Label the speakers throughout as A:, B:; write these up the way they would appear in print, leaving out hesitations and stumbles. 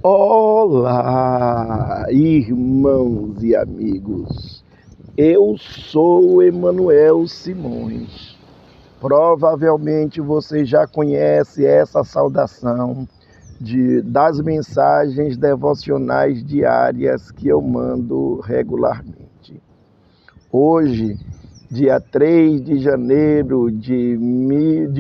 A: Olá, irmãos e amigos. Eu sou Emanuel Simões. Provavelmente você já conhece essa saudação das mensagens devocionais diárias que eu mando regularmente. Hoje, dia 3 de janeiro de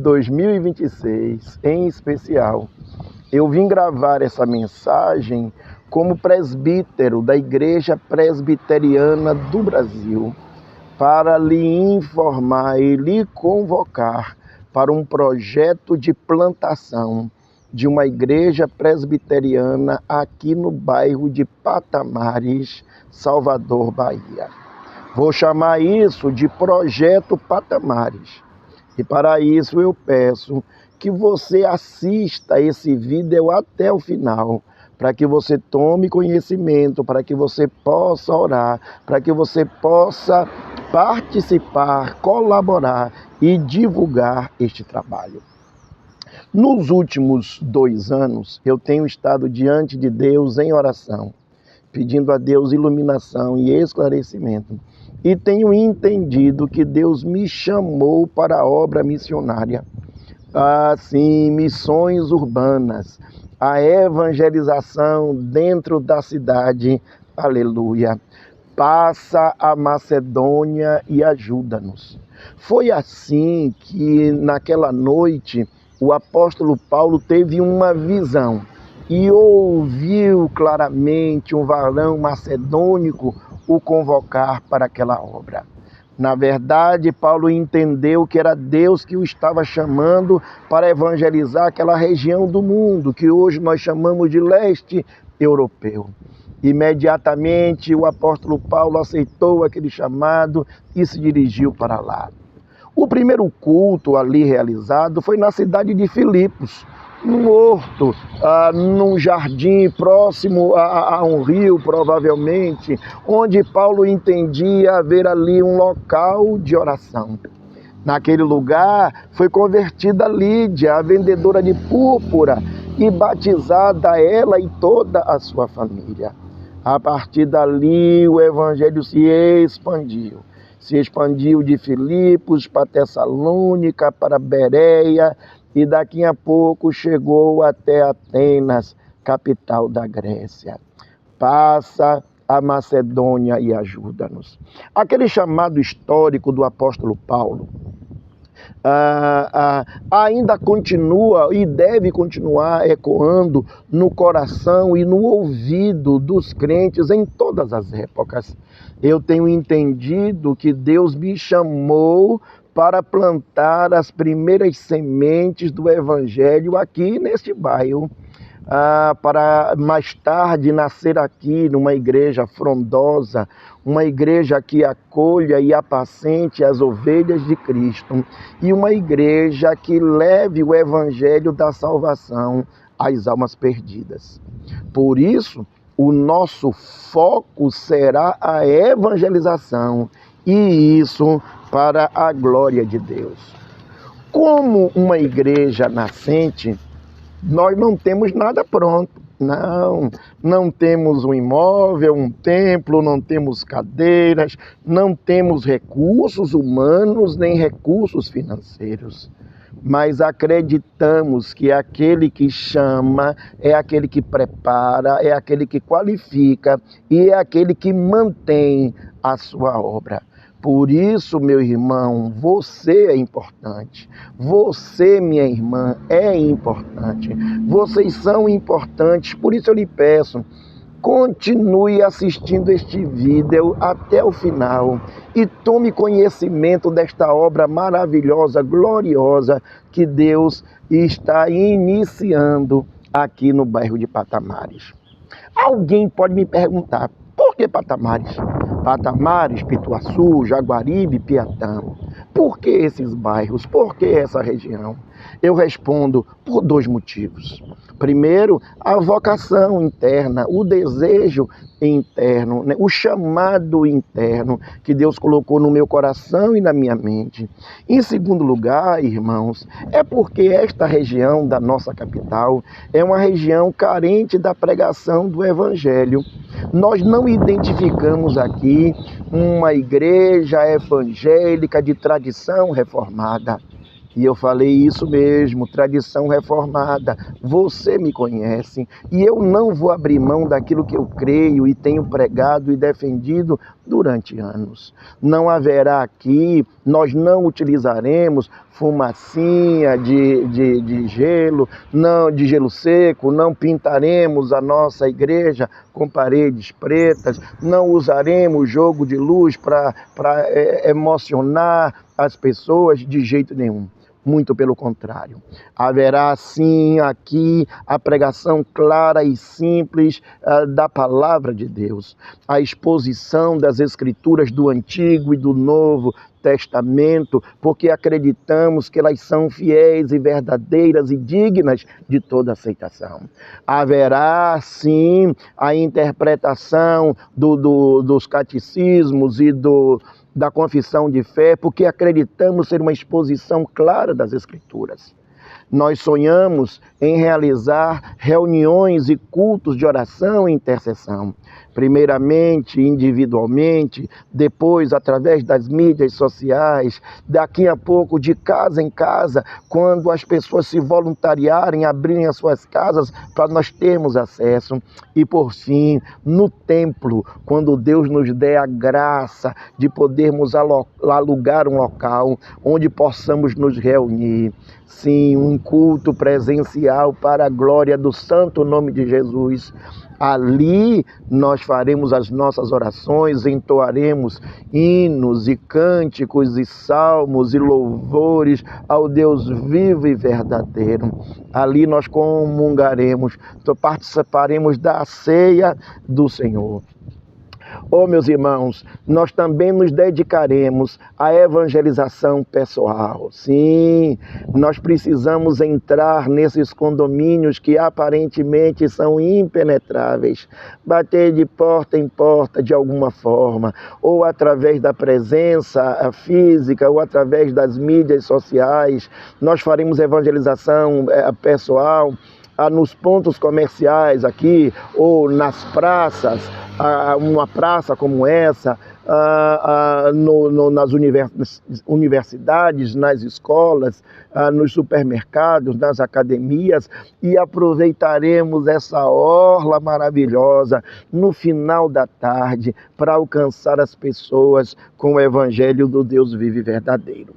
A: 2026, em especial, eu vim gravar essa mensagem como presbítero da Igreja Presbiteriana do Brasil, para lhe informar e lhe convocar para um projeto de plantação de uma igreja presbiteriana aqui no bairro de Patamares, Salvador, Bahia. Vou chamar isso de Projeto Patamares. E para isso eu peço que você assista esse vídeo até o final, para que você tome conhecimento, para que você possa orar, para que você possa participar, colaborar e divulgar este trabalho. Nos últimos 2 anos, eu tenho estado diante de Deus em oração, pedindo a Deus iluminação e esclarecimento. E tenho entendido que Deus me chamou para a obra missionária. Assim, missões urbanas, a evangelização dentro da cidade, aleluia. Passa a Macedônia e ajuda-nos. Foi assim que naquela noite o apóstolo Paulo teve uma visão e ouviu claramente um varão macedônico o convocar para aquela obra. Na verdade, Paulo entendeu que era Deus que o estava chamando para evangelizar aquela região do mundo, que hoje nós chamamos de leste europeu. Imediatamente, o apóstolo Paulo aceitou aquele chamado e se dirigiu para lá. O primeiro culto ali realizado foi na cidade de Filipos, num horto, num jardim próximo a um rio, provavelmente, onde Paulo entendia haver ali um local de oração. Naquele lugar foi convertida Lídia, a vendedora de púrpura, e batizada ela e toda a sua família. A partir dali o evangelho se expandiu. Se expandiu de Filipos para Tessalônica, para Bereia, e daqui a pouco chegou até Atenas, capital da Grécia. Passa a Macedônia e ajuda-nos. Aquele chamado histórico do apóstolo Paulo ainda continua e deve continuar ecoando no coração e no ouvido dos crentes em todas as épocas. Eu tenho entendido que Deus me chamou para plantar as primeiras sementes do Evangelho aqui neste bairro, para mais tarde nascer aqui numa igreja frondosa, uma igreja que acolha e apacente as ovelhas de Cristo, e uma igreja que leve o Evangelho da salvação às almas perdidas. Por isso, o nosso foco será a evangelização, e isso para a glória de Deus. Como uma igreja nascente, nós não temos nada pronto. Não temos um imóvel, um templo, não temos cadeiras, não temos recursos humanos nem recursos financeiros. Mas acreditamos que aquele que chama é aquele que prepara, é aquele que qualifica e é aquele que mantém a sua obra. Por isso, meu irmão, você é importante. Você, minha irmã, é importante. Vocês são importantes. Por isso eu lhe peço, continue assistindo este vídeo até o final e tome conhecimento desta obra maravilhosa, gloriosa, que Deus está iniciando aqui no bairro de Patamares. Alguém pode me perguntar, por que Patamares? Patamares, Pituaçu, Jaguaribe, Piatã. Por que esses bairros? Por que essa região? Eu respondo por dois motivos. Primeiro, a vocação interna, o desejo interno, né? O chamado interno que Deus colocou no meu coração e na minha mente. Em segundo lugar, irmãos, é porque esta região da nossa capital é uma região carente da pregação do Evangelho. Nós não identificamos aqui uma igreja evangélica de tradição reformada. E eu falei isso mesmo, tradição reformada. Você me conhece e eu não vou abrir mão daquilo que eu creio e tenho pregado e defendido durante anos. Não haverá aqui, nós não utilizaremos fumacinha de gelo, não de gelo seco, não pintaremos a nossa igreja com paredes pretas, não usaremos jogo de luz para emocionar as pessoas de jeito nenhum. Muito pelo contrário. Haverá sim aqui a pregação clara e simples da palavra de Deus, a exposição das escrituras do Antigo e do Novo Testamento, porque acreditamos que elas são fiéis e verdadeiras e dignas de toda aceitação. Haverá sim a interpretação dos catecismos e da confissão de fé, porque acreditamos ser uma exposição clara das Escrituras. Nós sonhamos em realizar reuniões e cultos de oração e intercessão. Primeiramente, individualmente, depois através das mídias sociais, daqui a pouco de casa em casa, quando as pessoas se voluntariarem, abrirem as suas casas para nós termos acesso. E por fim, no templo, quando Deus nos der a graça de podermos alugar um local onde possamos nos reunir. Sim, um culto presencial para a glória do santo nome de Jesus. Ali nós faremos as nossas orações, entoaremos hinos e cânticos e salmos e louvores ao Deus vivo e verdadeiro. Ali nós comungaremos, participaremos da ceia do Senhor. Oh, meus irmãos, nós também nos dedicaremos à evangelização pessoal. Sim, nós precisamos entrar nesses condomínios que aparentemente são impenetráveis, bater de porta em porta de alguma forma, ou através da presença física, ou através das mídias sociais. Nós faremos evangelização pessoal nos pontos comerciais aqui, ou nas praças, uma praça como essa, nas universidades, nas escolas, nos supermercados, nas academias, e aproveitaremos essa orla maravilhosa no final da tarde para alcançar as pessoas com o Evangelho do Deus vivo e verdadeiro.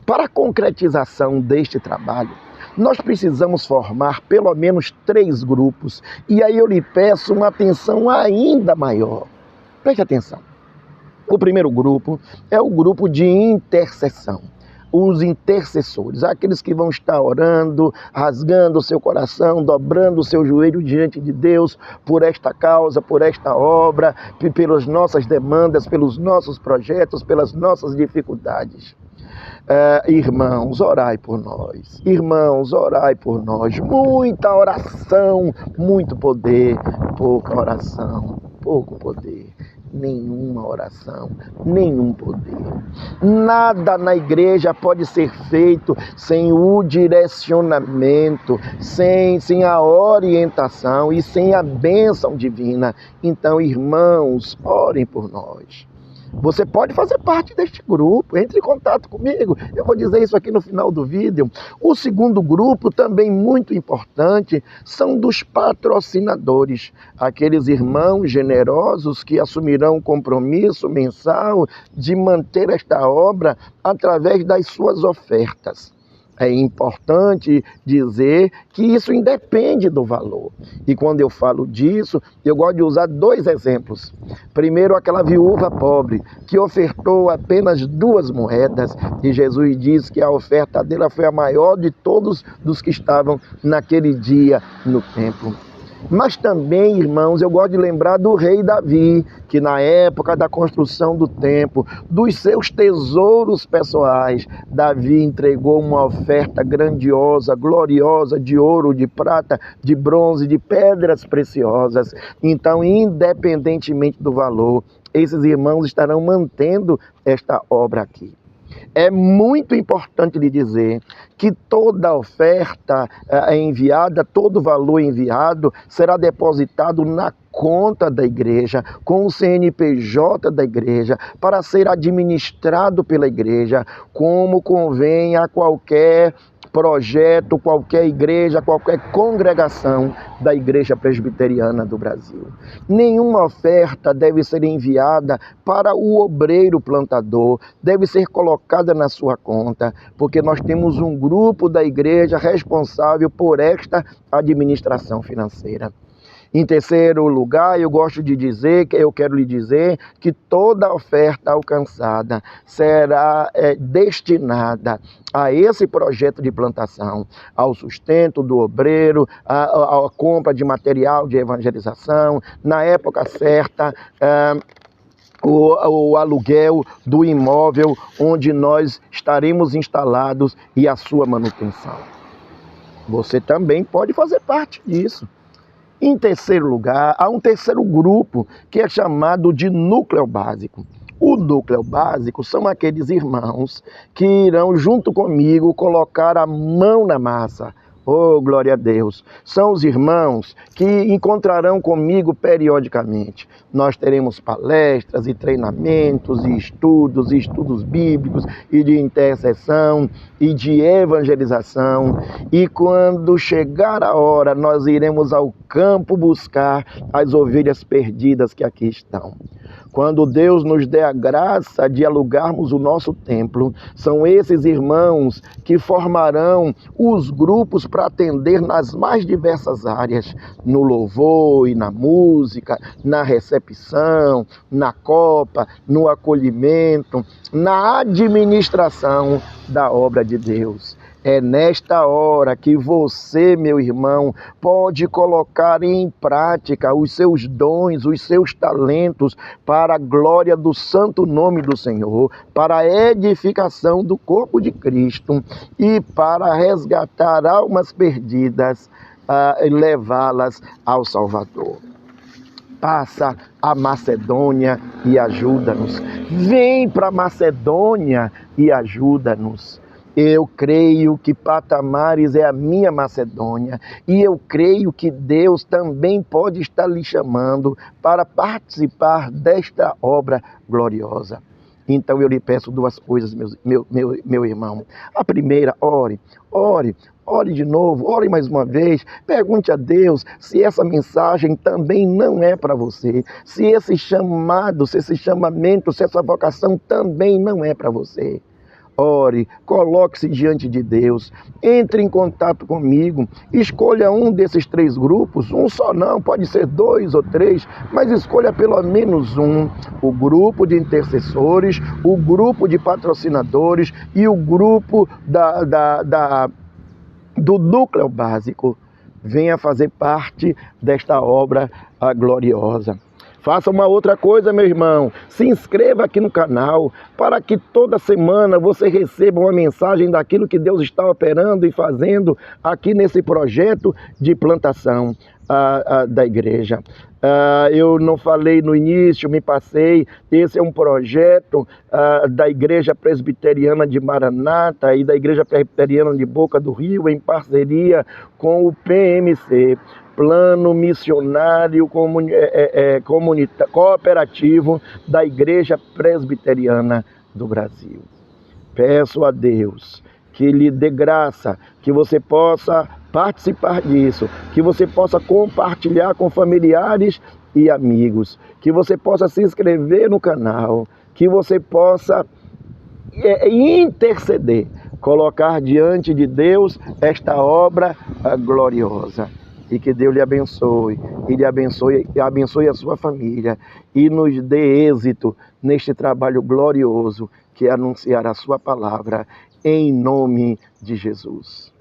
A: Para a concretização deste trabalho, nós precisamos formar pelo menos 3 grupos. E aí eu lhe peço uma atenção ainda maior. Preste atenção. O primeiro grupo é o grupo de intercessão. Os intercessores, aqueles que vão estar orando, rasgando o seu coração, dobrando o seu joelho diante de Deus por esta causa, por esta obra, pelas nossas demandas, pelos nossos projetos, pelas nossas dificuldades. Irmãos, orai por nós. Irmãos, orai por nós. Muita oração, muito poder. Pouca oração, pouco poder. Nenhuma oração, nenhum poder. Nada na igreja pode ser feito sem o direcionamento, sem a orientação e sem a bênção divina. Então, irmãos, orem por nós. Você pode fazer parte deste grupo, entre em contato comigo, eu vou dizer isso aqui no final do vídeo. O segundo grupo, também muito importante, são dos patrocinadores, aqueles irmãos generosos que assumirão o compromisso mensal de manter esta obra através das suas ofertas. É importante dizer que isso independe do valor. E quando eu falo disso, eu gosto de usar 2 exemplos. Primeiro, aquela viúva pobre que ofertou apenas 2 moedas. E Jesus diz que a oferta dela foi a maior de todos dos que estavam naquele dia no templo. Mas também, irmãos, eu gosto de lembrar do rei Davi, que na época da construção do templo, dos seus tesouros pessoais, Davi entregou uma oferta grandiosa, gloriosa, de ouro, de prata, de bronze, de pedras preciosas. Então, independentemente do valor, esses irmãos estarão mantendo esta obra aqui. É muito importante lhe dizer que toda oferta enviada, todo valor enviado, será depositado na conta da igreja, com o CNPJ da igreja, para ser administrado pela igreja, como convém a qualquer projeto, qualquer igreja, qualquer congregação da Igreja Presbiteriana do Brasil. Nenhuma oferta deve ser enviada para o obreiro plantador, deve ser colocada na sua conta, porque nós temos um grupo da igreja responsável por esta administração financeira. Em terceiro lugar, eu quero lhe dizer que toda oferta alcançada será destinada a esse projeto de plantação, ao sustento do obreiro, à compra de material de evangelização, na época certa, o aluguel do imóvel onde nós estaremos instalados e a sua manutenção. Você também pode fazer parte disso. Em terceiro lugar, há um terceiro grupo que é chamado de núcleo básico. O núcleo básico são aqueles irmãos que irão junto comigo colocar a mão na massa. Oh, glória a Deus! São os irmãos que encontrarão comigo periodicamente. Nós teremos palestras e treinamentos e estudos bíblicos e de intercessão e de evangelização. E quando chegar a hora, nós iremos ao campo buscar as ovelhas perdidas que aqui estão. Quando Deus nos der a graça de alugarmos o nosso templo, são esses irmãos que formarão os grupos para atender nas mais diversas áreas, no louvor e na música, na recepção, na copa, no acolhimento, na administração da obra de Deus. É nesta hora que você, meu irmão, pode colocar em prática os seus dons, os seus talentos para a glória do santo nome do Senhor, para a edificação do corpo de Cristo e para resgatar almas perdidas e levá-las ao Salvador. Passa a Macedônia e ajuda-nos. Vem para a Macedônia e ajuda-nos. Eu creio que Patamares é a minha Macedônia e eu creio que Deus também pode estar lhe chamando para participar desta obra gloriosa. Então eu lhe peço duas coisas, meu irmão. A primeira, ore de novo, ore mais uma vez, pergunte a Deus se essa mensagem também não é para você, se esse chamado, se esse chamamento, se essa vocação também não é para você. Ore, coloque-se diante de Deus, entre em contato comigo, escolha um desses três grupos, um só não, pode ser 2 ou 3, mas escolha pelo menos um, o grupo de intercessores, o grupo de patrocinadores e o grupo do núcleo básico. Venha fazer parte desta obra gloriosa. Faça uma outra coisa, meu irmão, se inscreva aqui no canal para que toda semana você receba uma mensagem daquilo que Deus está operando e fazendo aqui nesse projeto de plantação da igreja. Eu não falei no início, me passei, esse é um projeto da Igreja Presbiteriana de Maranata e da Igreja Presbiteriana de Boca do Rio, em parceria com o PMC, Plano Missionário Cooperativo da Igreja Presbiteriana do Brasil. Peço a Deus que lhe dê graça, que você possa participar disso, que você possa compartilhar com familiares e amigos, que você possa se inscrever no canal, que você possa interceder, colocar diante de Deus esta obra gloriosa. E que Deus lhe abençoe, e abençoe a sua família, e nos dê êxito neste trabalho glorioso que é anunciar a sua palavra, em nome de Jesus.